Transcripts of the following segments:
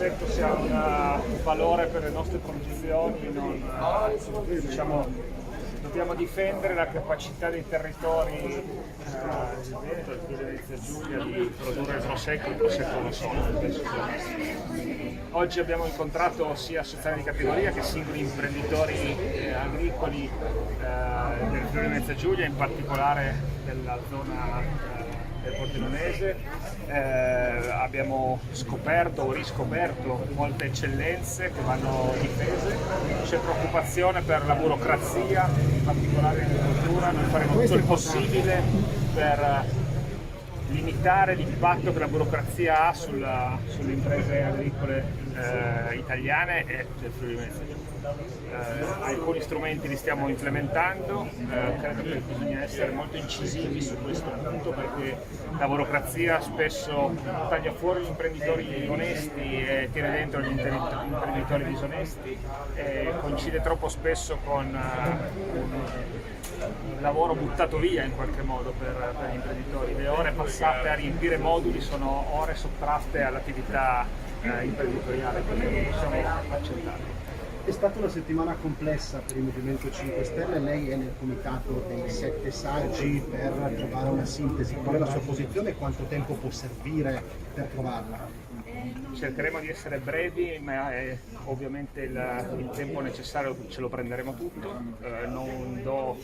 Prosecco sia un valore per le nostre produzioni, diciamo, dobbiamo difendere la capacità dei territori del Veneto, del Venezia Giulia, di produrre il Prosecco non solo. Oggi abbiamo incontrato sia associazioni di categoria che singoli imprenditori agricoli del Friuli Venezia Giulia, in particolare della zona del Pordenonese. Abbiamo scoperto o riscoperto molte eccellenze che vanno difese. C'è preoccupazione per la burocrazia, in particolare in agricoltura. Noi faremo tutto il possibile per limitare l'impatto che la burocrazia ha sulle imprese agricole italiane e del Friuli Venezia Giulia. Alcuni strumenti li stiamo implementando, credo che bisogna essere molto incisivi su questo punto, perché la burocrazia spesso taglia fuori gli imprenditori onesti e tiene dentro gli imprenditori disonesti, e coincide troppo spesso con un lavoro buttato via in qualche modo per gli imprenditori. Le ore passate a riempire moduli sono ore sottratte all'attività imprenditoriale, quindi non possiamo accettare. È stata una settimana complessa per il Movimento 5 Stelle, lei è nel comitato dei 7 saggi per trovare una sintesi. Qual è la sua posizione e quanto tempo può servire per trovarla? Cercheremo di essere brevi, ma ovviamente il tempo necessario ce lo prenderemo tutto, non do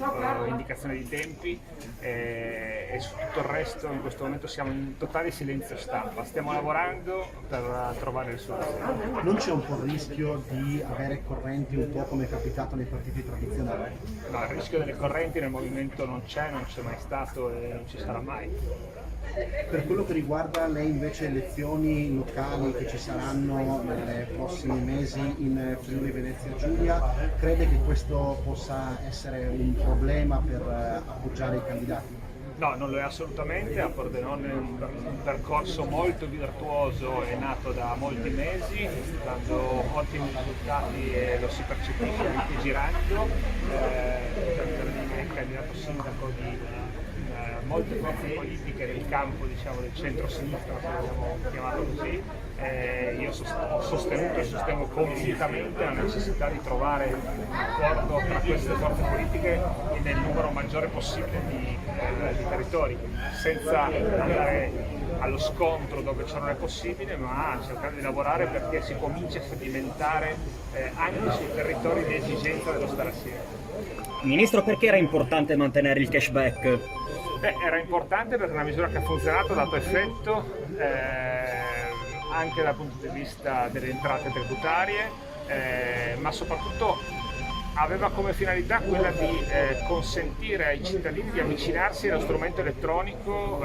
indicazioni di tempi e su tutto il resto in questo momento siamo in totale silenzio stampa, stiamo lavorando per trovare le soluzioni. Non c'è un po' il rischio di avere correnti un po' come è capitato nei partiti tradizionali? No, il rischio delle correnti nel movimento non c'è mai stato e non ci sarà mai. Per quello che riguarda lei invece elezioni locali che ci saranno nei prossimi mesi in Friuli Venezia Giulia, crede che questo possa essere un problema per appoggiare i candidati? No, non lo è assolutamente. A Pordenone è un percorso molto virtuoso, è nato da molti mesi, dando ottimi risultati e lo si percepisce anche girando. Bernardini è candidato sindaco di molte forze politiche del campo, diciamo, del centro-sinistra, se vogliamo chiamarlo così. Io ho sostenuto e sostengo convintamente la necessità di trovare un accordo tra queste forze politiche nel numero maggiore possibile di territori, senza andare allo scontro dove ciò non è possibile, ma cercare di lavorare perché si cominci a sedimentare anche sui territori di esigenza dello stare assieme. Ministro, perché era importante mantenere il cashback? Era importante perché è una misura che ha funzionato, ha dato effetto anche dal punto di vista delle entrate tributarie, ma soprattutto aveva come finalità quella di consentire ai cittadini di avvicinarsi allo strumento elettronico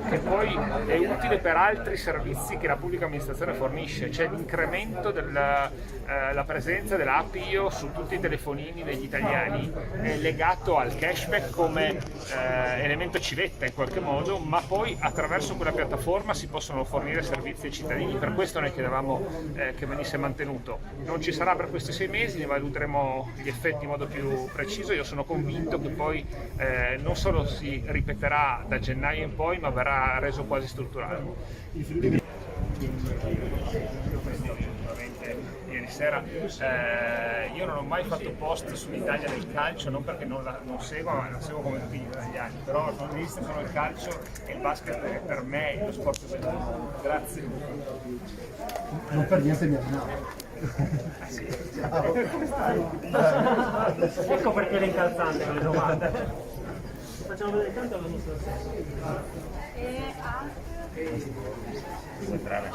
che poi è utile per altri servizi che la pubblica amministrazione fornisce, cioè l'incremento della presenza dell'app Io su tutti i telefonini degli italiani è legato al cashback come elemento civetta in qualche modo, ma poi attraverso quella piattaforma si possono fornire servizi ai cittadini. Per questo noi chiedevamo che venisse mantenuto. Non ci sarà per questi 6 mesi, ne valuteremo gli effetti in modo più preciso. Io sono convinto che poi non solo si ripeterà da gennaio in poi, ma verrà reso quasi strutturale. Ieri sera io non ho mai fatto post sull'Italia del calcio, non perché non seguo, ma la seguo come tutti gli italiani, però non esiste solo il calcio e il basket è per me lo sport più bello. Grazie. Non per niente mi allenavo. Ciao. Ecco perché è incalzante con le domande. Facciamo vedere tanto alla nostra stesso. Scusate.